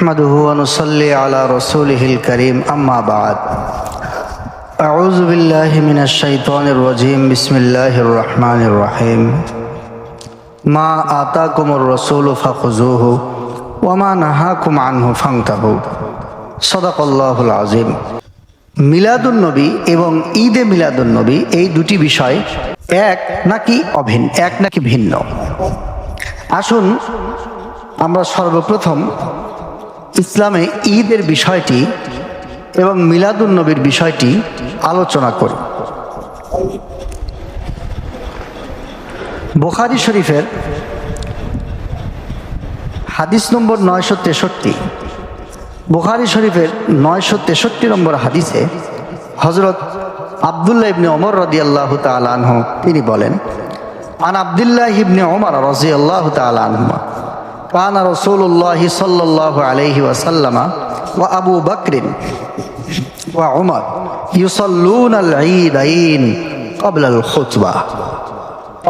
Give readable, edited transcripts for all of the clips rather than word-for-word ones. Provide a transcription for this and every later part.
نحمده ونصلي على رسوله الكريم أما بعد أعوذ بالله من الشيطان الرجيم بسم الله الرحمن الرحيم ما آتاكم الرسول فخذوه وما نهاكم عنه فانتهوا صدق الله العظيم মিলাদুন নবী এবং ঈদে মিলাদুন নবী এই দুটি বিষয় এক নাকি ভিন্ন। আসুন আমরা সর্বপ্রথম ইসলামে ঈদের বিষয়টি এবং মিলাদুন নবীর বিষয়টি আলোচনা করি। বুখারী শরীফের হাদিস নম্বর 963, বুখারী শরীফের 963 নম্বর হাদিসে হযরত আব্দুল্লাহ ইবনে ওমর রাদিয়াল্লাহু তাআলা আনহু তিনি বলেন, আন আব্দুল্লাহ ইবনে ওমর রাদিয়াল্লাহু তাআলা আনহু কানা রাসূলুল্লাহ সাল্লাল্লাহু আলাইহি ওয়াসাল্লাম ওয়া আবু বকর ওয়া উমর ইউসাল্লুনাল ঈদাইন ক্বাবলাল খুতবা।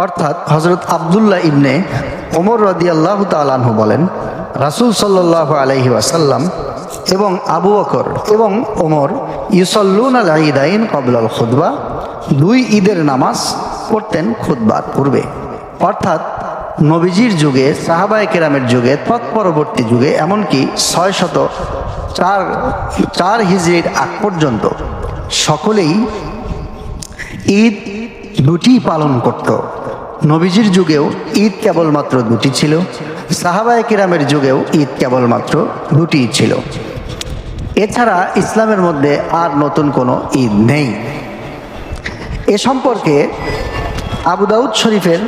অর্থাৎ হযরত আব্দুল্লাহ ইবনে ওমর রাদিয়াল্লাহু তাআলা আনহু বলেন, রাসূল সাল্লাল্লাহু আলাইহি ওয়াসাল্লাম এবং আবু বকর এবং ওমর ইউসাল্লুনাল ঈদাইন ক্বাবলাল খুতবা, দুই ঈদের নামাজ পড়তেন খুতবার পূর্বে। অর্থাৎ নবীজির যুগে, সাহাবায়ে কেরামের যুগে, তৎপরবর্তী যুগে, এমনকি 604 হিজরির আগ পর্যন্ত সকলেই ঈদ দুটি পালন করত। নবীজির যুগেও ঈদ কেবলমাত্র দুটি ছিল, সাহাবায়ে কেরামের যুগেও ঈদ কেবলমাত্র দুটি ছিল। এছাড়া ইসলামের মধ্যে আর নতুন কোনো ঈদ নেই। এ সম্পর্কে আবু দাউদ শরীফের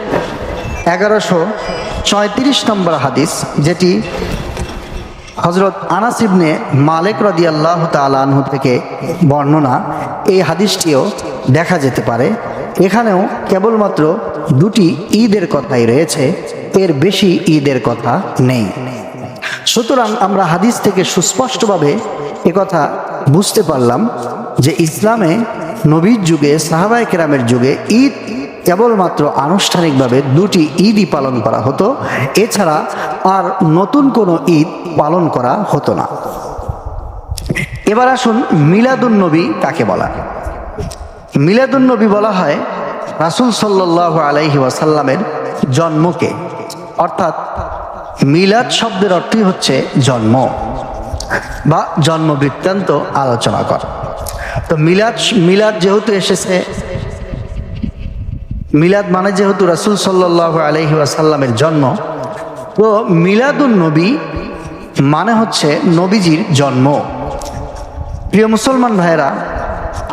1134 নম্বর হাদিস, যেটি হযরত আনাস ইবনে মালিক রাদিয়াল্লাহু তাআলা আনহু থেকে বর্ণনা, এই হাদিসটিও দেখা যেতে পারে। এখানেও কেবলমাত্র দুটি ঈদের কথাই রয়েছে, এর বেশি ঈদের কথা নেই। সুতরাং আমরা হাদিস থেকে সুস্পষ্টভাবে একথা বুঝতে পারলাম যে ইসলামে নবীর যুগে, সাহাবায়ে কেরামের যুগে ঈদ কেবলমাত্র আনুষ্ঠানিকভাবে দুটি ঈদই পালন করা হতো, এছাড়া আর নতুন কোনো ঈদ পালন করা হতো না। এবার আসুন মিলাদুন নবী কাকে বলা। মিলাদুন নবী বলা হয় রাসূল সাল্লাল্লাহু আলাইহি ওয়াসাল্লামের জন্মকে। অর্থাৎ মিলাদ শব্দের অর্থই হচ্ছে জন্ম বা জন্ম বৃত্তান্ত আলোচনা করা। তো মিলাদ যেহেতু এসেছে, মিলাদ মানে যেহেতু রাসূল সাল্লাল্লাহু আলাইহি ওয়াসাল্লামের জন্ম, তো মিলাদুন নবী মানে হচ্ছে নবীজির জন্ম। প্রিয় মুসলমান ভাইয়েরা,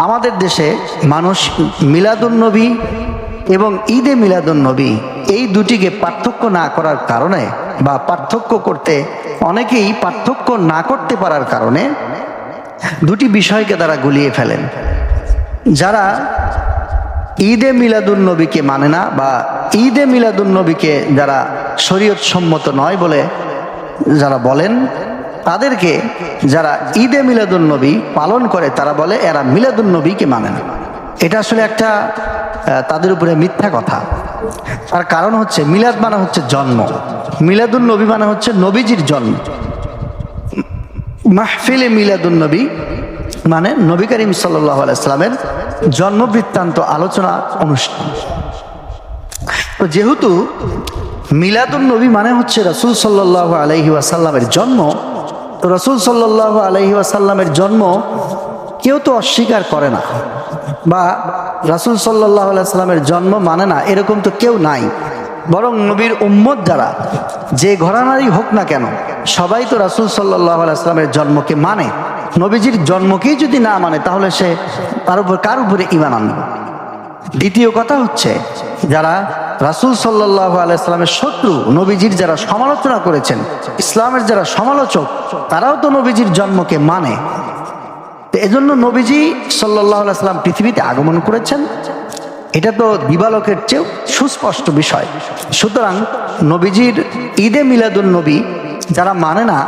আমাদের দেশে মানুষ মিলাদুন নবী এবং ঈদে মিলাদুন নবী এই দুটিকে পার্থক্য না করার কারণে, বা পার্থক্য করতে অনেকেই পার্থক্য না করতে পারার কারণে দুটি বিষয়কে তারা গুলিয়ে ফেলেন। যারা ঈদে মিলাদুন নবীকে মানে না, বা ঈদে মিলাদুন নবীকে যারা শরীয়ত সম্মত নয় বলে যারা বলেন, তাদেরকে যারা ঈদে মিলাদুন নবী পালন করে তারা বলে এরা মিলাদুন নবীকে মানে না। এটা আসলে একটা তাদের উপরে মিথ্যা কথা। তার কারণ হচ্ছে মিলাদ মানে হচ্ছে জন্ম, মিলাদুন নবী মানে হচ্ছে নবীজির জন্ম। মাহফিলে মিলাদুন নবী মানে নবী করিম সাল্লাল্লাহু আলাইহি সাল্লামের জন্ম বৃত্তান্ত আলোচনা অনুষ্ঠান। তো যেহেতু মিলাদুন নবী মানে হচ্ছে রাসূল সাল্লাল্লাহু আলাইহি ওয়াসাল্লামের জন্ম, তো রাসূল সাল্লাল্লাহু আলাইহি ওয়াসাল্লামের জন্ম কেউ তো অস্বীকার করে না, বা রাসূল সাল্লাল্লাহু আলাইহি ওয়াসাল্লামের জন্ম মানে না এরকম তো কেউ নাই। বরং নবীর উম্মত যারা যে ঘরানারই হোক না কেন, সবাই তো রাসূল সাল্লাল্লাহু আলাইহি ওয়াসাল্লামের জন্মকে মানে। নবীজির জন্মকেই যদি না মানে তাহলে সে তার উপর কার উপরে ঈমান আনবে? দ্বিতীয় কথা হচ্ছে, যারা রাসূল সাল্লাল্লাহু আলাইহি ওয়াসাল্লামের শত্রু, নবীজির যারা সমালোচনা করেছেন, ইসলামের যারা সমালোচক, তারাও তো নবীজির জন্মকে মানে। এজন্য নবীজি সাল্লাল্লাহু আলাইহি ওয়াসাল্লাম পৃথিবীতে আগমন করেছেন, এটা তো দিবালোকের চেয়েও সুস্পষ্ট বিষয়। সুতরাং নবীজির ঈদে মিলাদুন নবী যারা মানে না,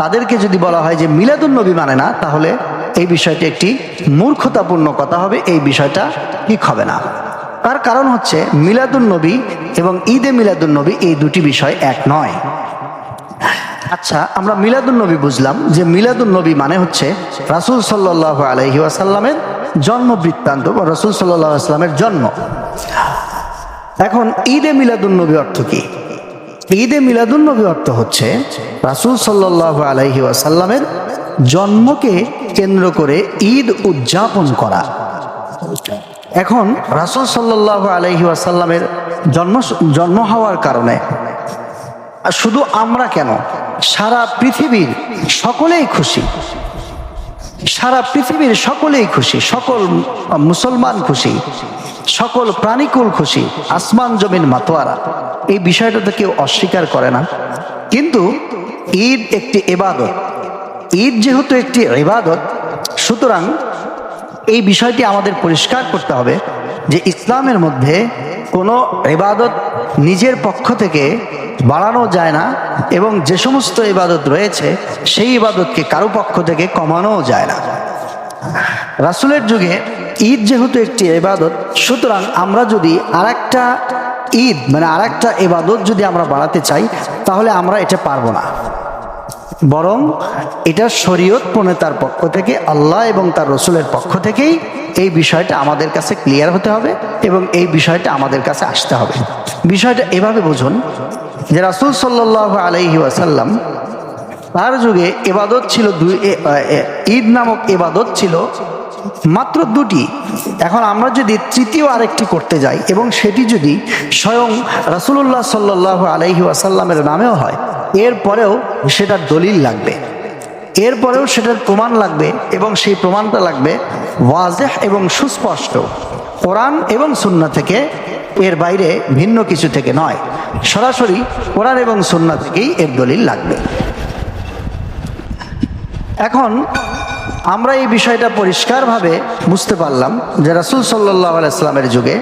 তাদেরকে যদি বলা হয় যে মিলাদুন নবী মানে না, তাহলে এই বিষয়টি একটি মূর্খতাপূর্ণ কথা হবে, এই বিষয়টা ঠিক হবে না। তার কারণ হচ্ছে মিলাদুন নবী এবং ঈদে মিলাদুন নবী এই দুটি বিষয় এক নয়। আচ্ছা, আমরা মিলাদুন নবী বুঝলাম যে মিলাদুন নবী মানে হচ্ছে রাসূল সাল্লাল্লাহু আলাইহি ওয়াসাল্লামের জন্ম বৃত্তান্ত বা রাসূল সাল্লাল্লাহু আলাইহি ওয়াসাল্লামের জন্ম। এখন ঈদে মিলাদুন নবী অর্থ কি? ঈদে মিলাদুন নবী অর্থ হচ্ছে রাসূল সাল্লাল্লাহু আলাইহি ওয়াসাল্লামের জন্মকে কেন্দ্র করে ঈদ উদযাপন করা। এখন রাসূল সাল্লাল্লাহু আলাইহি ওয়াসাল্লামের জন্ম হওয়ার কারণে শুধু আমরা কেন, সারা পৃথিবীর সকলেই খুশি, সারা পৃথিবীর সকলেই খুশি, সকল মুসলমান খুশি, সকল প্রাণীকুল খুশি, আসমান জমিন মাতোয়ারা। এই বিষয়টা তো কেউ অস্বীকার করে না। কিন্তু ঈদ একটি ইবাদত, ঈদ যেহেতু একটি ইবাদত, সুতরাং এই বিষয়টি আমাদের পরিষ্কার করতে হবে যে ইসলামের মধ্যে কোনো ইবাদত নিজের পক্ষ থেকে বাড়ানো যায় না, এবং যে সমস্ত ইবাদত রয়েছে সেই ইবাদতকে কারো পক্ষ থেকে কমানোও যায় না। রাসূলের যুগে ঈদ যেহেতু একটি ইবাদত, সুতরাং আমরা যদি আরেকটা ঈদ মানে আরেকটা ইবাদত যদি আমরা বাড়াতে চাই তাহলে আমরা এটা পারবো না, বরং এটা শরীয়ত প্রণেতার পক্ষ থেকে, আল্লাহ এবং তার রসুলের পক্ষ থেকেই এই বিষয়টা আমাদের কাছে ক্লিয়ার হতে হবে এবং এই বিষয়টা আমাদের কাছে আসতে হবে। বিষয়টা এভাবে বুঝুন যে রাসূল সাল্লাল্লাহু আলাইহি ওয়াসাল্লাম তার যুগে ইবাদত ছিল ঈদ নামক ইবাদত ছিল মাত্র দুটি। এখন আমরা যদি তৃতীয় আরেকটি করতে যাই এবং সেটি যদি স্বয়ং রাসূলুল্লাহ সাল্লাল্লাহু আলাইহি ওয়াসাল্লামের নামেও হয়, এরপরেও সেটার দলিল লাগবে, এরপরেও সেটার প্রমাণ লাগবে, এবং সেই প্রমাণটা লাগবে ওয়াজেহ এবং সুস্পষ্ট কোরআন এবং সুন্নাহ থেকে, এর বাইরে ভিন্ন কিছু থেকে নয়। সরাসরি কোরআন এবং সুন্নাহ থেকেই এর দলিল লাগবে। এখন আমরা এই বিষয়টা পরিষ্কারভাবে বুঝতে পারলাম যে রাসূল সাল্লাল্লাহু আলাইহি ওয়াসাল্লামের যুগে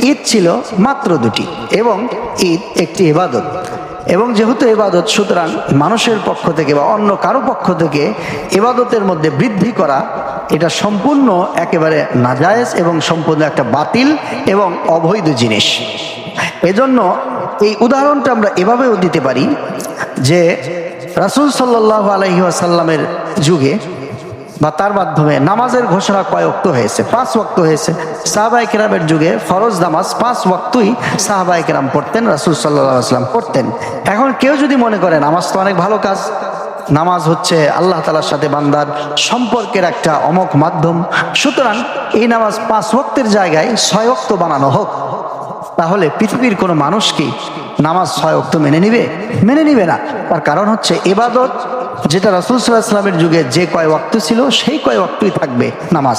ঈদ ছিল মাত্র দুটি এবং ঈদ একটি ইবাদত, এবং যেহেতু ইবাদত, সুতরাং মানুষের পক্ষ থেকে বা অন্য কারো পক্ষ থেকে ইবাদতের মধ্যে বৃদ্ধি করা এটা সম্পূর্ণ একেবারে নাজায়েজ এবং সম্পূর্ণ একটা বাতিল এবং অবৈধ জিনিস। এজন্য এই উদাহরণটা আমরা এভাবেও দিতে পারি যে রাসূল সাল্লাল্লাহু আলাইহি ওয়াসাল্লামের যুগে বা তার মাধ্যমে নামাজের ঘোষণা কয় ওয়াক্ত হয়েছে? 5 ওয়াক্ত হয়েছে। সাহাবায়ে কেরামের যুগে ফরজ নামাজ 5 ওয়াক্তই সাহাবায়ে কেরাম পড়তেন, রাসূল সাল্লাল্লাহু আলাইহি ওয়াসাল্লাম পড়তেন। এখন কেউ যদি মনে করে নামাজ তো অনেক ভালো কাজ, নামাজ হচ্ছে আল্লাহ তাআলার সাথে বান্দার সম্পর্কের একটা অমোঘ মাধ্যম, সুতরাং এই নামাজ 5 ওয়াক্তের জায়গায় 6 ওয়াক্ত বানানো হোক, তাহলে পৃথিবীর কোনো মানুষ কি নামাজ 6 ওয়াক্ত মেনে নিবে? মেনে নিবে না। তার কারণ হচ্ছে ইবাদত যেটা রাসূল সাল্লাল্লাহু আলাইহি ওয়াসাল্লামের যুগে যে কয় ওয়াক্ত ছিল সেই কয় ওয়াক্তই থাকবে নামাজ,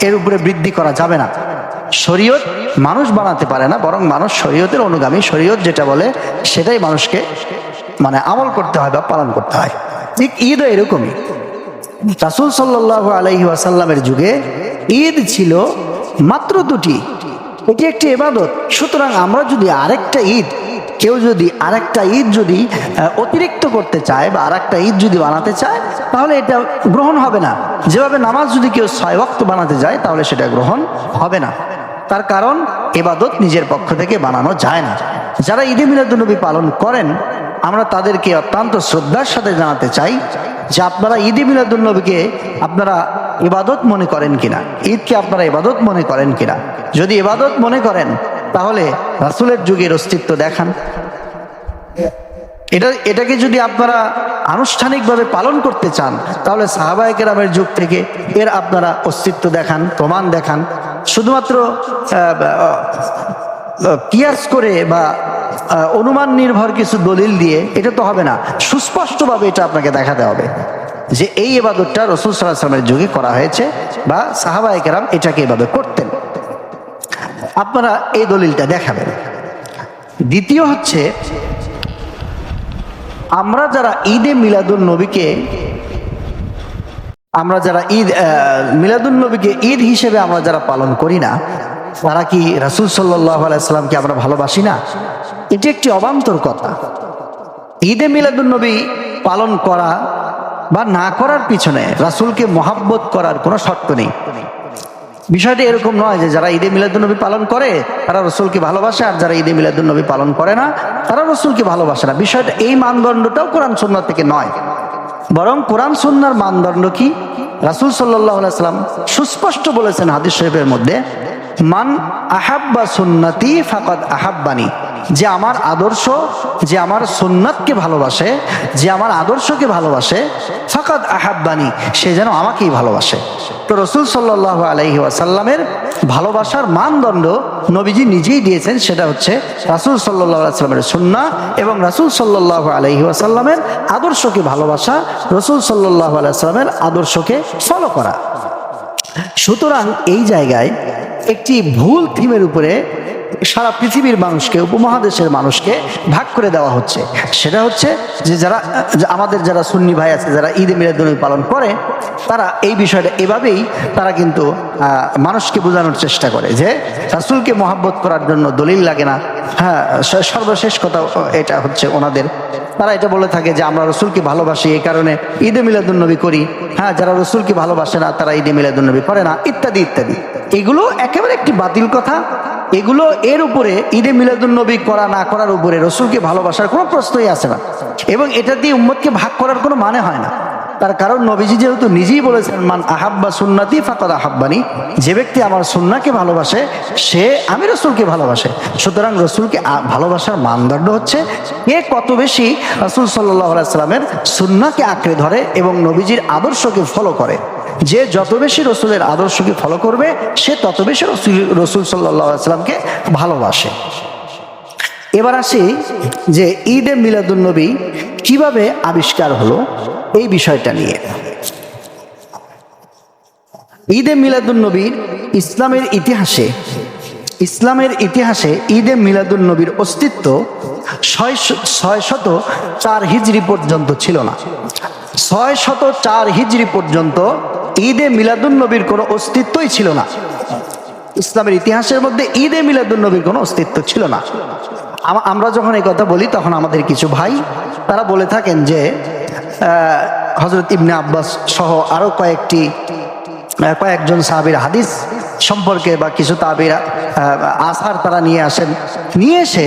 এর উপরে বৃদ্ধি করা যাবে না। শরীয়ত মানুষ বানাতে পারে না, বরং মানুষ শরীয়তের অনুগামী, শরীয়ত যেটা বলে সেটাই মানুষকে মানে আমল করতে হয় বা পালন করতে হয়। ঠিক ঈদও এরকমই। রাসূল সাল্লাল্লাহু আলাইহি ওয়াসাল্লামের যুগে ঈদ ছিল মাত্র দুটি, এটি একটি ইবাদত। সুতরাং আমরা যদি আরেকটা ঈদ, কেউ যদি আরেকটা ঈদ যদি অতিরিক্ত করতে চায় বা আরেকটা ঈদ যদি বানাতে চায় তাহলে এটা গ্রহণ হবে না। যেভাবে নামাজ যদি কেউ 6 ওয়াক্ত বানাতে যায় তাহলে সেটা গ্রহণ হবে না। তার কারণ ইবাদত নিজের পক্ষ থেকে বানানো যায় না। যারা ঈদে মিলাদুন্নবী পালন করেন আমরা তাদেরকে অত্যন্ত শ্রদ্ধার সাথে জানাতে চাই যে আপনারা ঈদে মিলাদুন্নবীকে আপনারা ইবাদত মনে করেন কিনা, ঈদকে আপনারা ইবাদত মনে করেন কিনা। যদি ইবাদত মনে করেন তাহলে রাসূলের যুগের অস্তিত্ব দেখান। এটাকে যদি আপনারা আনুষ্ঠানিকভাবে পালন করতে চান তাহলে সাহাবায়ে কেরামের যুগ থেকে এর আপনারা অস্তিত্ব দেখান, প্রমাণ দেখান। শুধুমাত্র কিয়াস করে বা অনুমান নির্ভর কিছু দলিল দিয়ে এটা তো হবে না। সুস্পষ্টভাবে এটা আপনাকে দেখাতে হবে যে এই ইবাদতটা রাসূল সাল্লাল্লাহু আলাইহি ওয়াসাল্লামের যুগে করা হয়েছে বা সাহাবায়ে কেরাম এটাকে এভাবে করতেন। আপনারা এই দলিলটা দেখাবেন। দ্বিতীয় হচ্ছে, আমরা যারা ঈদে মিলাদুন্নবীকে মিলাদুন্নবীকে ঈদ হিসেবে আমরা যারা পালন করি না, তারা কি রাসূল সাল্লাল্লাহু আলাইহি ওয়াসাল্লামকে আমরা ভালোবাসি না? এটি একটি অবান্তর কথা। ঈদে মিলাদুন্নবী পালন করা বা না করার পিছনে রাসূলকে মহব্বত করার কোনো শর্ত নেই। বিষয়টা এরকম নয় যে যারা ঈদে মিলাদুন্নবী পালন করে তারা রসুলকে ভালোবাসে, আর যারা ঈদে মিলাদুন্নবী পালন করে না তারা রসুলকে ভালোবাসে না। বিষয়টা এই মানদণ্ডটাও কোরআন সুন্নাহ থেকে নয়, বরং কোরআন সুন্নাহর মানদণ্ড কি? রাসূল সাল্লাল্লাহু আলাইহি ওয়াসাল্লাম সুস্পষ্ট বলেছেন হাদিস শরীফের মধ্যে, মান আহাব্বা সুন্নতি ফাকাদ আহাব্বানি, যে আমার আদর্শ, যে আমার সুন্নাতকে ভালোবাসে, যে আমার আদর্শকে ভালোবাসে, ফাকাদ আহাব্বানি, সে যেন আমাকেই ভালোবাসে। তো রাসূল সাল্লাল্লাহু আলাইহি ওয়াসাল্লামের ভালোবাসার মানদণ্ড নবীজি নিজেই দিয়েছেন, সেটা হচ্ছে রাসূল সাল্লাল্লাহু আলাইহি ওয়াসাল্লামের সুন্নাহ এবং রাসূল সাল্লাল্লাহু আলাইহি ওয়াসাল্লামের আদর্শকে ভালোবাসা, রাসূল সাল্লাল্লাহু আলাইহি ওয়াসাল্লামের আদর্শকে ফলো করা। সুতরাং এই জায়গায় একটি ভুল থিমের উপরে সারা পৃথিবীর মানুষকে, উপমহাদেশের মানুষকে ভাগ করে দেওয়া হচ্ছে। সেটা হচ্ছে যে আমাদের যারা সুন্নি ভাই আছে, যারা ঈদে মিলাদুন্নবী পালন করে, তারা এই বিষয়টা এভাবেই তারা কিন্তু মানুষকে বোঝানোর চেষ্টা করে যে রাসূলকে মহাব্বত করার জন্য দলিল লাগে না। হ্যাঁ, সর্বশেষ কথা এটা হচ্ছে ওনাদের, তারা এটা বলে থাকে যে আমরা রসুলকে ভালোবাসি, এই কারণে ঈদে মিলাদুন্নবী করি। হ্যাঁ, যারা রসুলকে ভালোবাসে না তারা ঈদে মিলাদুন্নবী করে না, ইত্যাদি ইত্যাদি। এগুলো একেবারে একটি বাতিল কথা। এগুলো এর উপরে ঈদে মিলাদুন্নবী করা না করার উপরে রসুলকে ভালোবাসার কোনো প্রশ্নই আসে না, এবং এটা দিয়ে উম্মতকে ভাগ করার কোনো মানে হয় না। তার কারণ নবীজি যেহেতু নিজেই বলেছেন, মান আহাব্বা সুন্নতি ফাকাদ আহাব্বানি, যে ব্যক্তি আমার সুন্নাহকে ভালোবাসে সে আমি রসুলকে ভালোবাসে। সুতরাং রসুলকে ভালোবাসার মানদণ্ড হচ্ছে কে কত বেশি রাসূল সাল্লাল্লাহু আলাইহি ওয়াসাল্লামের সুন্নাহকে আঁকড়ে ধরে এবং নবীজির আদর্শকে ফলো করে। যে যত বেশি রসুলের আদর্শকে ফলো করবে সে তত বেশি রসুল সাল্লাল্লাহু আলাইহি ওয়াসাল্লামকে ভালোবাসে। এবার আসি যে ঈদে মিলাদুন্নবী কিভাবে আবিষ্কার হলো এই বিষয়টা নিয়ে। ঈদে মিলাদুন্নবীর ইসলামের ইতিহাসে ঈদে মিলাদুন্নবীর অস্তিত্ব 604 হিজরি পর্যন্ত ছিল না। 604 হিজরি পর্যন্ত ঈদে মিলাদুন্নবীর কোনো অস্তিত্বই ছিল না। ইসলামের ইতিহাসের মধ্যে ঈদে মিলাদুন্নবীর কোনো অস্তিত্ব ছিল না। আমরা যখন এই কথা বলি তখন আমাদের কিছু ভাই তারা বলে থাকেন যে হযরত ইবনে আব্বাস সহ আরো কয়েকজন সাহাবীর হাদিস সম্পর্কে বা কিছু তাবির আসার তারা নিয়ে এসে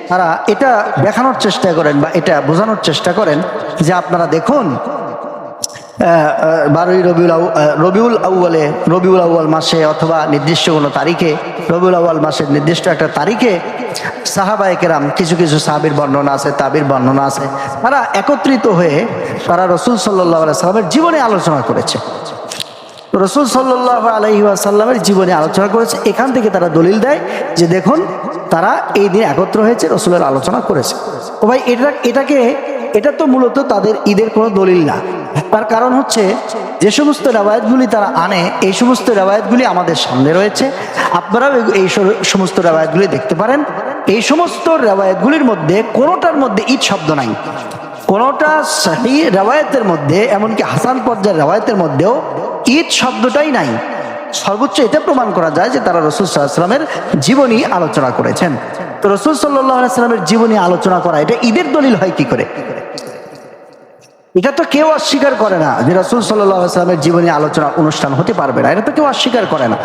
তারা এটা দেখানোর চেষ্টা করেন বা এটা বোঝানোর চেষ্টা করেন যে আপনারা দেখুন 12ই রবিউল আউয়াল মাসে অথবা নির্দিষ্ট কোনো তারিখে, রবিউল আউয়াল মাসের নির্দিষ্ট একটা তারিখে সাহাবায়ে কেরাম, কিছু কিছু সাহাবীর বর্ণনা আছে, তাবির বর্ণনা আছে, তারা একত্রিত হয়ে তারা রাসূল সাল্লাল্লাহু আলাইহি ওয়াসাল্লামের জীবনে আলোচনা করেছে। রাসূল সাল্লাল্লাহু আলাইহি ওয়াসাল্লামের জীবনে আলোচনা করেছে। এখান থেকে তারা দলিল দেয় যে দেখুন তারা এই দিন একত্র হয়েছে, রাসূলের আলোচনা করেছে। ও ভাই, এটা তো মূলত তাদের ঈদের কোনো দলিল না। তার কারণ হচ্ছে যে সমস্ত রেওয়ায়েতগুলি তারা আনে, এই সমস্ত রেওয়ায়েতগুলি আমাদের সামনে রয়েছে, আপনারাও এই সমস্ত রেওয়ায়েতগুলি দেখতে পারেন। এই সমস্ত রেওয়ায়েতগুলির মধ্যে কোনোটার মধ্যে ঈদ শব্দ নাই। কোনোটা সহিহ রেওয়ায়েতের মধ্যে, এমনকি হাসান পর্যায়ের রেওয়ায়েতের মধ্যেও ঈদ শব্দটাই নাই। সর্বোচ্চ এটা প্রমাণ করা যায় যে তারা রাসূল সাল্লাল্লাহু আলাইহি ওয়াসাল্লামের জীবনী আলোচনা করেছেন। তো রাসূল সাল্লাল্লাহু আলাইহি ওয়াসাল্লামের জীবনী আলোচনা করা এটা ঈদের দলিল হয় কি করে? এটা তো কেউ অস্বীকার করে না যে রাসূল সাল্লাল্লাহু আলাইহি ওয়াসাল্লামের জীবনী আলোচনা অনুষ্ঠান হতে পারবে না, এটা তো কেউ অস্বীকার করে না।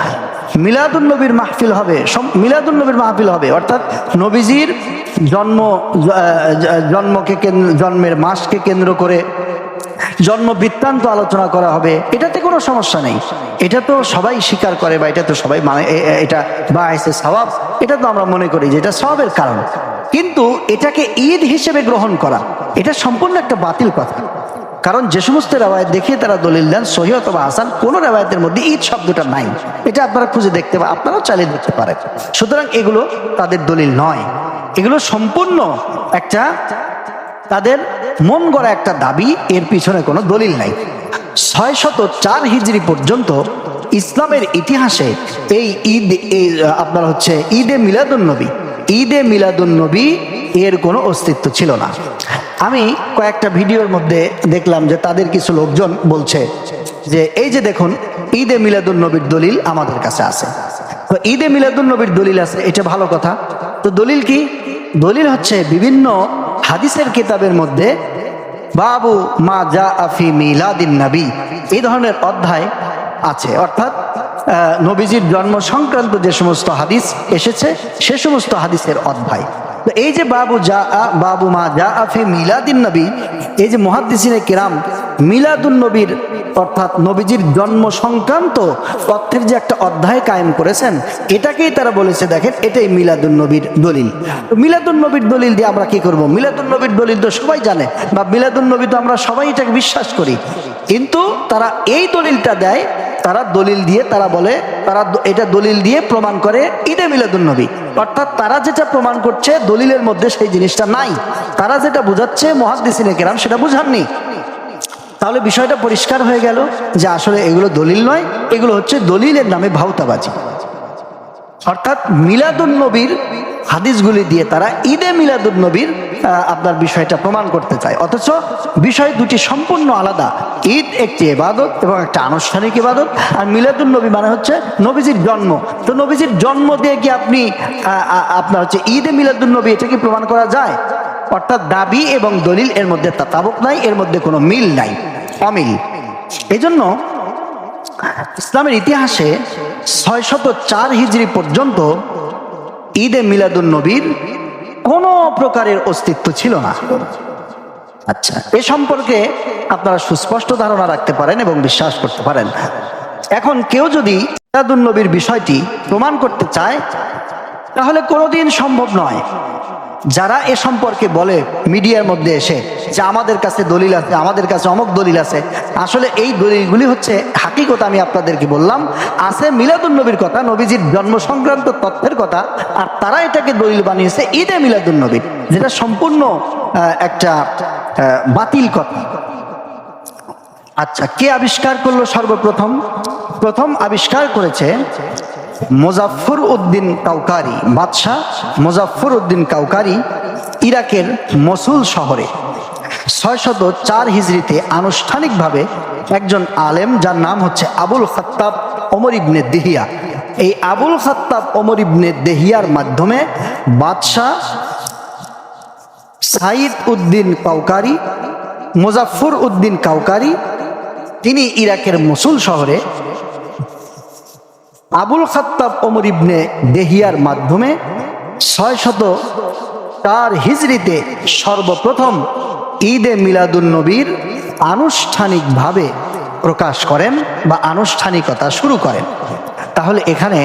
মিলাদুন্নবীর মাহফিল হবে, অর্থাৎ নবীজির জন্মের মাসকে কেন্দ্র করে জন্ম বৃত্তান্ত আলোচনা করা হবে, এটাতে কোনো সমস্যা নেই। এটা তো সবাই স্বীকার করে বা এটা তো সবাই মানে, এটা বায়সে সওয়াব, এটা তো আমরা মনে করি যে এটা সওয়াবের কারণ। কিন্তু এটাকে ঈদ হিসেবে গ্রহণ করা এটা সম্পূর্ণ একটা বাতিল কথা। কারণ যে সমস্ত রেওয়ায়েত দেখিয়ে তারা দলিল দেন সহিহ অথবা হাসান, কোন রেওয়ায়েতের মধ্যে ঈদ শব্দটা নাই। এটা আপনারা খুঁজে দেখতে পারেন, আপনারাও চালিয়ে দেখতে পারেন। সুতরাং এগুলো তাদের দলিল নয়, এগুলো সম্পূর্ণ একটা তাদের মন গড়া একটা দাবি, এর পিছনে কোনো দলিল নাই। 604 হিজরি পর্যন্ত ইসলামের ইতিহাসে এই আপনার হচ্ছে ঈদে মিলাদুন্নবী এর কোনো অস্তিত্ব ছিল না। আমি কয়েকটা ভিডিওর মধ্যে দেখলাম যে তাদের কিছু লোকজন বলছে যে এই যে দেখুন ঈদে মিলাদুন্নবীর দলিল আমাদের কাছে আছে। তো ঈদে মিলাদুন্নবীর দলিল আছে, এটা ভালো কথা। তো দলিল কি? দলিল হচ্ছে বিভিন্ন হাদিসের কিতাবের মধ্যে বাবু মা জা ফি মিলাদিন নবী এই ধরনের অধ্যায় আছে, অর্থাৎ নবীজির জন্ম সংক্রান্ত যে সমস্ত হাদিস এসেছে সে সমস্ত হাদিসের অধ্যায়। তো এই যে বাবু মা যা আফি মিলাদিন নবী, এই যে মুহাদ্দিসিনে কিরাম মিলাদুন নবীর অর্থাৎ নবীজির জন্ম সংক্রান্ত তথ্যের যে একটা অধ্যায় কায়েম করেছেন, এটাকেই তারা বলেছে দেখেন এটাই মিলাদুন নবীর দলিল। মিলাদুন নবীর দলিল দিয়ে আমরা কি করব? মিলাদুন নবীর দলিল তো সবাই জানে, বা মিলাদুন নবী তো আমরা সবাই এটাকে বিশ্বাস করি, কিন্তু তারা এই দলিলটা দেয়, তারা দলিল দিয়ে তারা বলে তারা এটা দলিল দিয়ে প্রমাণ করে ঈদে মিলাদুন নবী, অর্থাৎ তারা যেটা প্রমাণ করছে দলিলের মধ্যে সেই জিনিসটা নাই, তারা যেটা বুঝাচ্ছে মুহাদ্দিসিনে কেরাম সেটা বুঝাননি। তাহলে বিষয়টা পরিষ্কার হয়ে গেল যে আসলে এগুলো দলিল নয়, এগুলো হচ্ছে দলিলের নামে ভাউতাবাজি। অর্থাৎ মিলাদুন নবীর হাদিসগুলি দিয়ে তারা ঈদে মিলাদুন নবীর আপনার বিষয়টা প্রমাণ করতে চায়, অথচ বিষয় দুটি সম্পূর্ণ আলাদা। ঈদ একটি ইবাদত এবং একটা আনুষ্ঠানিক ইবাদত, আর মিলাদুন নবী মানে হচ্ছে নবীজির জন্ম। তো নবীজির জন্ম দিয়ে কি আপনি আপনার হচ্ছে ঈদে মিলাদুন নবী এটা কি প্রমাণ করা যায়? অর্থাৎ দাবি এবং দলিল এর মধ্যে তাতাবুক নাই, এর মধ্যে কোনো মিল নাই, অমিল। এই জন্য ইসলামের ইতিহাসে 604 হিজরি পর্যন্ত ঈদে মিলাদুন নবীর কোনো প্রকারের অস্তিত্ব ছিল না। আচ্ছা, এ সম্পর্কে আপনারা সুস্পষ্ট ধারণা রাখতে পারেন এবং বিশ্বাস করতে পারেন। এখন কেউ যদি মিলাদুন নবীর বিষয়টি প্রমাণ করতে চায় তাহলে কোনোদিন সম্ভব নয়। যারা এ সম্পর্কে বলে মিডিয়ার মধ্যে এসে যে আমাদের কাছে দলিল আছে, আমাদের কাছে অমুক দলিল আছে, আসলে এই দলিলগুলি হচ্ছে হাকিকত আমি আপনাদেরকে বললাম আছে মিলাদুন নবীর কথা, নবীজির জন্ম সংক্রান্ত তথ্যের কথা, আর তারা এটাকে দলিল বানিয়েছে ঈদে মিলাদুন নবী, যেটা সম্পূর্ণ একটা বাতিল কথা। আচ্ছা, কে আবিষ্কার করলো সর্বপ্রথম? প্রথম আবিষ্কার করেছে মুজাফফর উদ্দিন কাউকারি, বাদশাহ মুজাফফর উদ্দিন কাউকারি ইরাকের মসুল শহরে 604 হিজরিতে আনুষ্ঠানিকভাবে একজন আলেম যার নাম হচ্ছে আবুল খাত্তাব ওমর ইবনে দেহিয়া, এই আবুল খাত্তাব ওমর ইবনে দেহিয়ার মাধ্যমে বাদশাহ সাইদ উদ্দিন কাউকারি, মুজাফফর উদ্দিন কাউকারি, তিনি ইরাকের মসুল শহরে আবুল খাত্তাব ওমর ইবনে দেহিয়ার মাধ্যমে 604 হিজরিতে সর্বপ্রথম ঈদে মিলাদুন নবীর আনুষ্ঠানিকভাবে প্রকাশ করেন বা আনুষ্ঠানিকতা শুরু করেন। তাহলে এখানে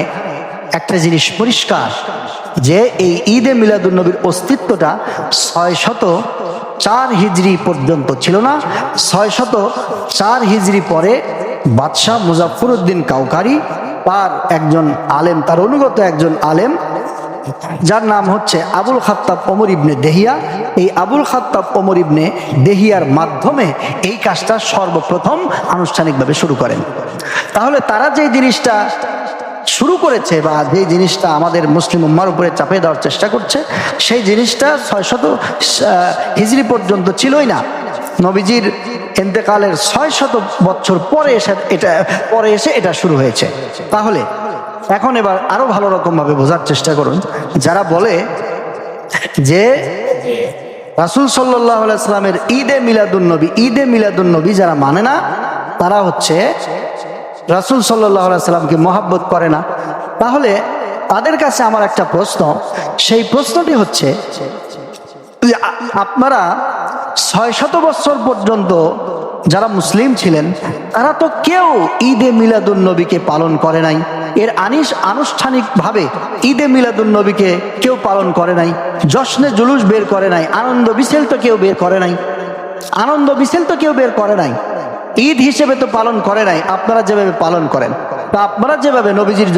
একটা জিনিস পরিষ্কার যে এই ঈদে মিলাদুন নবীর অস্তিত্বটা 604 হিজরি পর্যন্ত ছিল না। 604 হিজরি পরে বাদশাহ মুজাফফর উদ্দিন কাউকারি তার একজন আলেম, তার অনুগত একজন আলেম যার নাম হচ্ছে আবুল খাত্তাব ওমর ইবনে দেহিয়া, এই আবুল খাত্তাব ওমর ইবনে দেহিয়ার মাধ্যমে এই কাজটা সর্বপ্রথম আনুষ্ঠানিকভাবে শুরু করেন। তাহলে তারা যে জিনিসটা শুরু করেছে বা যে জিনিসটা আমাদের মুসলিম উম্মার উপরে চাপিয়ে দেওয়ার চেষ্টা করছে, সেই জিনিসটা 600 হিজরি পর্যন্ত ছিলই না। নবীজির ইন্তেকালের 600 বছর পরে এসে এটা শুরু হয়েছে। তাহলে এখন এবার আরো ভালো রকম ভাবে বোঝার চেষ্টা করুন, যারা বলে যে রাসূল সাল্লাল্লাহু আলাইহি ওয়াসাল্লামের ঈদে মিলাদুন নবী যারা মানে না, তারা হচ্ছে রাসূল সাল্লাল্লাহু আলাইহি ওয়াসাল্লামকে মহব্বত করে না। তাহলে তাদের কাছে আমার একটা প্রশ্ন, সেই প্রশ্নটি হচ্ছে আপনারা 600 বছর পর্যন্ত যারা মুসলিম ছিলেন তারা তো কেউ ঈদে মিলাদুন নবীকে পালন করে নাই, এর আনুষ্ঠানিকভাবে ঈদে মিলাদুন নবীকে কেউ পালন করে নাই, জশ্নে জুলুস বের করে নাই, আনন্দ বিছেল তো কেউ বের করে নাই, ঈদ হিসেবে তো পালন করে নাই। আপনারা যেভাবে পালন করেন, তা আপনারা যেভাবে নবীজির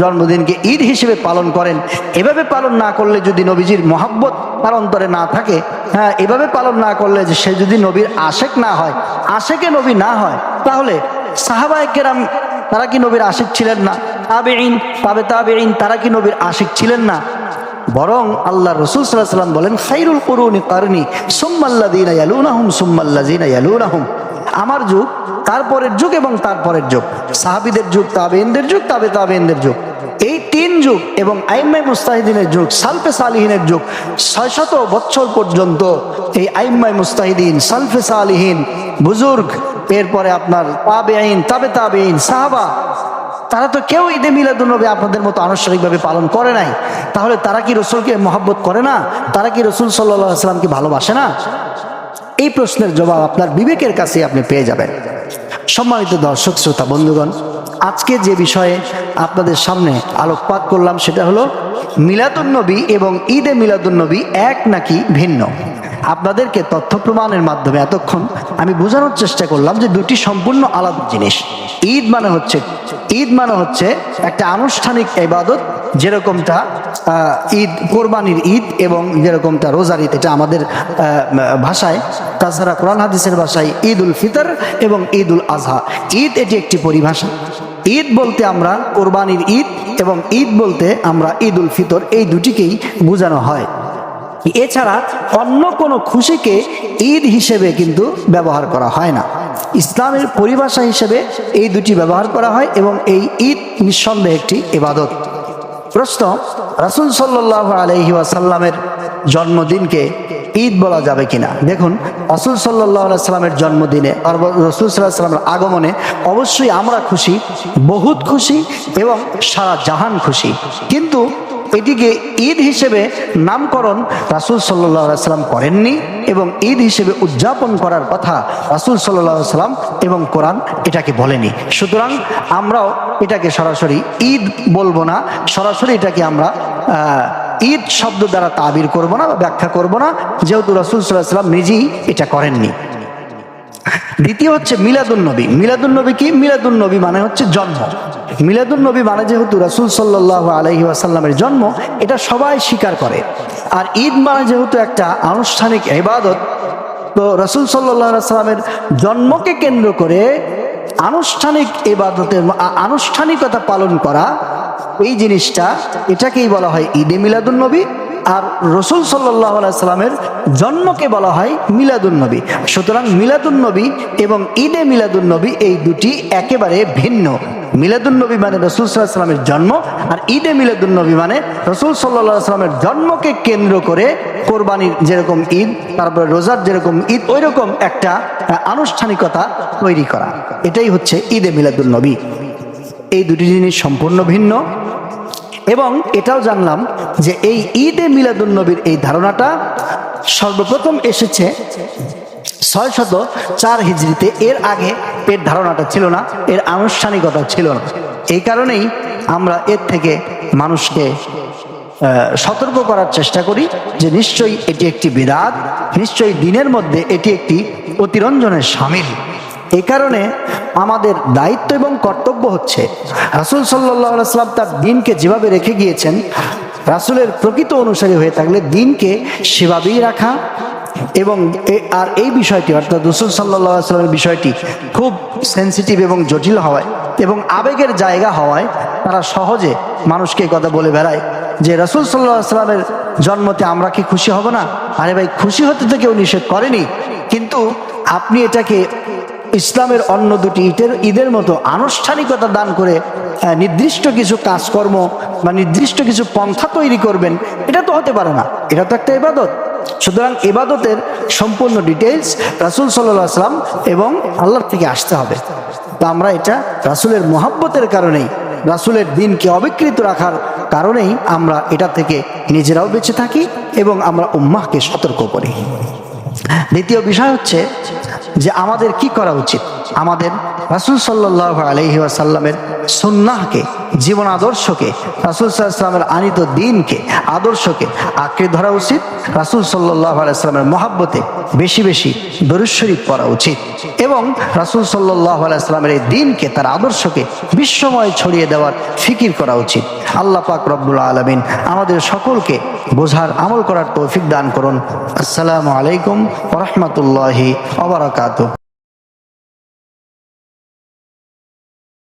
জন্মদিনকে ঈদ হিসেবে পালন করেন, এভাবে পালন না করলে যদি নবীজির মহব্বত তার অন্তরে না থাকে, হ্যাঁ, এভাবে পালন না করলে যে সে যদি নবীর আশেক না হয়, আশেকে নবী না হয়, তাহলে সাহাবায়ে কেরাম তারা কি নবীর আশিক ছিলেন না? তাবেঈন তারা কি নবীর আশিক ছিলেন না? বরং আল্লাহ রাসূল সাল্লাল্লাহু আলাইহি ওয়াসাল্লাম বলেন খায়রুল কুরুনি কারনি সুম্মাল্লাযীনা ইয়ালুনাহুম সুম্মাল্লাযীনা ইয়ালুনাহুম, আমার যুগ, তারপরের যুগ এবং তারপরের যুগ, সাহাবীদের যুগ, তাবেঈনদের যুগ, তাবেঈনদের যুগ, এই 3 যুগ এবং আইম্মায়ে মুজতাহিদিনের যুগ, সালফে সালিহিনের যুগ, 600 বছর পর্যন্ত এই আইম্মায়ে মুজতাহিদিন, সালফে সালিহিন, বুজুর্গ, এরপরে আপনার তাবেঈন, তাবেঈন, সাহাবা, তারা তো কেউ ঈদে মিলাদুন্নবী আপনাদের মতো আনুষ্ঠানিকভাবে পালন করে নাই। তাহলে তারা কি রসুলকে মহব্বত করে না? তারা কি রসুল সাল্লাল্লাহু আলাইহি ওয়াসাল্লামকে ভালোবাসে না? এই প্রশ্নের জবাব আপনার বিবেকের কাছে আপনি পেয়ে যাবেন। সম্মানিত দর্শক শ্রোতা বন্ধুগণ, আজকে যে বিষয়ে আপনাদের সামনে আলোকপাত করলাম সেটা হলো মিলাদুন্নবী এবং ঈদে মিলাদুন্নবী এক নাকি ভিন্ন। আপনাদেরকে তথ্য প্রমাণের মাধ্যমে এতক্ষণ আমি বোঝানোর চেষ্টা করলাম যে দুটি সম্পূর্ণ আলাদা জিনিস। ঈদ মানে হচ্ছে একটা আনুষ্ঠানিক ইবাদত, যেরকমটা ঈদ কোরবানির ঈদ এবং যেরকমটা রোজার ঈদ, এটা আমাদের ভাষায়, তাছাড়া কোরআন হাদিসের ভাষায় ঈদ উল ফিতর এবং ঈদ উল আজহা। ঈদ এটি একটি পরিভাষা। ঈদ বলতে আমরা কোরবানির ঈদ এবং ঈদ বলতে আমরা ঈদ উল ফিতর, এই দুটিকেই বোঝানো হয়। এছাড়া অন্য কোনো খুশিকে ঈদ হিসেবে কিন্তু ব্যবহার করা হয় না। ইসলামের পরিভাষা হিসেবে এই দুটি ব্যবহার করা হয় এবং এই ঈদ নিঃসন্দেহে একটি ইবাদত। প্রশ্ন, রাসূল সাল্লাল্লাহু আলাইহি ওয়াসাল্লামের জন্মদিনকে ঈদ বলা যাবে কিনা? দেখুন, রাসূল সাল্লাল্লাহু আলাইহি ওয়াসাল্লামের জন্মদিনে, রাসূল সাল্লাল্লাহু আলাইহি ওয়াসাল্লামের আগমনে অবশ্যই আমরা খুশি, বহুত খুশি এবং সারা জাহান খুশি। কিন্তু এটিকে ঈদ হিসেবে নামকরণ রাসূল সাল্লাল্লাহু আলাইহি ওয়াসাল্লাম করেননি এবং ঈদ হিসেবে উদযাপন করার কথা রাসূল সাল্লাল্লাহু আলাইহি ওয়াসাল্লাম এবং কোরআন এটাকে বলেনি। সুতরাং আমরাও এটাকে সরাসরি ঈদ বলবো না, সরাসরি এটাকে আমরা ঈদ শব্দ দ্বারা তাবির করব না বা ব্যাখ্যা করব না, যেহেতু রাসূল সাল্লাল্লাহু আলাইহি ওয়াসাল্লাম নিজেই এটা করেননি। দ্বিতীয় হচ্ছে মিলাদুন্নবী। মিলাদুন্নবী কি? মিলাদুন্নবী মানে হচ্ছে জন্ম। মিলাদুন্নবী মানে যেহেতু রাসূল সাল্লাল্লাহু আলাইহি ওয়াসাল্লামের জন্ম, এটা সবাই স্বীকার করে। আর ঈদ মানে যেহেতু একটা আনুষ্ঠানিক ইবাদত, তো রাসূল সাল্লাল্লাহু আলাইহি ওয়াসাল্লামের জন্মকে কেন্দ্র করে আনুষ্ঠানিক ইবাদতের আনুষ্ঠানিকতা পালন করা, এই জিনিসটা, এটাকেই বলা হয় ঈদে মিলাদুন্নবী। আর রাসূল সাল্লাল্লাহু আলাইহি সাল্লামের জন্মকে বলা হয় মিলাদুন্নবী। সুতরাং মিলাদুন্নবী এবং ঈদে মিলাদুন্নবী এই দুটি একেবারে ভিন্ন। মিলাদুন্নবী মানে রাসূল সাল্লাল্লাহু আলাইহি সাল্লামের জন্ম, আর ঈদে মিলাদুন্নবী মানে রাসূল সাল্লাল্লাহু আলাইহি সাল্লামের জন্মকে কেন্দ্র করে কোরবানির যেরকম ঈদ, তারপরে রোজার যেরকম ঈদ, ওই রকম একটা আনুষ্ঠানিকতা তৈরি করা, এটাই হচ্ছে ঈদে মিলাদুন্নবী। এই দুটি জিনিস সম্পূর্ণ ভিন্ন। এবং এটাও জানলাম যে এই ঈদে মিলাদুন্নবীর এই ধারণাটা সর্বপ্রথম এসেছে 604 হিজরিতে। এর আগে এর ধারণাটা ছিল না, এর আনুষ্ঠানিকতা ছিল না। এই কারণেই আমরা এর থেকে মানুষকে সতর্ক করার চেষ্টা করি যে নিশ্চয়ই এটি একটি বিদআত, নিশ্চয়ই দিনের মধ্যে এটি একটি অতিরঞ্জনের শামিল। এই কারণে আমাদের দায়িত্ব এবং কর্তব্য হচ্ছে রাসূল সাল্লাল্লাহু আলাইহি ওয়াসাল্লাম তার দিনকে যেভাবে রেখে গিয়েছেন, রাসূলের প্রকৃত অনুসারী হয়ে থাকলে দিনকে সেভাবেই রাখা। এবং আর এই বিষয়টি, অর্থাৎ রাসূল সাল্লাল্লাহু আলাইহি ওয়াসাল্লামের বিষয়টি খুব সেনসিটিভ এবং জটিল হওয়ায় এবং আবেগের জায়গা হওয়ায় তারা সহজে মানুষকে কথা বলে বেড়ায় যে রাসূল সাল্লাল্লাহু আলাইহি ওয়াসাল্লামের জন্মতে আমরা কি খুশি হব না? আরে ভাই, খুশি হতে তো কেউ নিষেধ করেনি, কিন্তু আপনি এটাকে ইসলামের অন্য দুটি ঈদের মতো আনুষ্ঠানিকতা দান করে নির্দিষ্ট কিছু কাজকর্ম বা নির্দিষ্ট কিছু পন্থা তৈরি করবেন, এটা তো হতে পারে না। এটা তো একটা ইবাদত। সুতরাং ইবাদতের সম্পূর্ণ ডিটেইলস রাসূল সাল্লাল্লাহু আলাইহি ওয়াসাল্লাম এবং আল্লাহর থেকে আসতে হবে। তো আমরা এটা রাসূলের মহব্বতের কারণেই, রাসূলের দিনকে অবিকৃত রাখার কারণেই আমরা এটা থেকে নিজেরাও বেঁচে থাকি এবং আমরা উম্মাহকে সতর্ক করি। দ্বিতীয় বিষয় হচ্ছে যে আমাদের কি করা উচিত। আমাদের রাসূল সাল্লাল্লাহু আলাইহি ওয়াসাল্লামের সুন্নাহকে, জীবন আদর্শকে, রাসূল সাল্লাল্লাহু আলাইহি ওয়াসাল্লামের আনিত দিনকে, আদর্শকে আঁকড়ে ধরা উচিত। রাসূল সাল্লাল্লাহু আলাইহি ওয়াসাল্লামের মহব্বতে বেশি বেশি দরুদ শরীফ পড়া উচিত এবং রাসূল সাল্লাল্লাহু আলাইহি ওয়াসাল্লামের এই দিনকে, তার আদর্শকে বিশ্বময় ছড়িয়ে দেওয়ার ফিকির করা উচিত। আল্লাহ পাক রব্বুল আলামিন আমাদের সকলকে বোঝার, আমল করার তৌফিক দান করুন। আসসালামু আলাইকুম ওয়া রাহমাতুল্লাহি ওয়া বারাকাতুহু।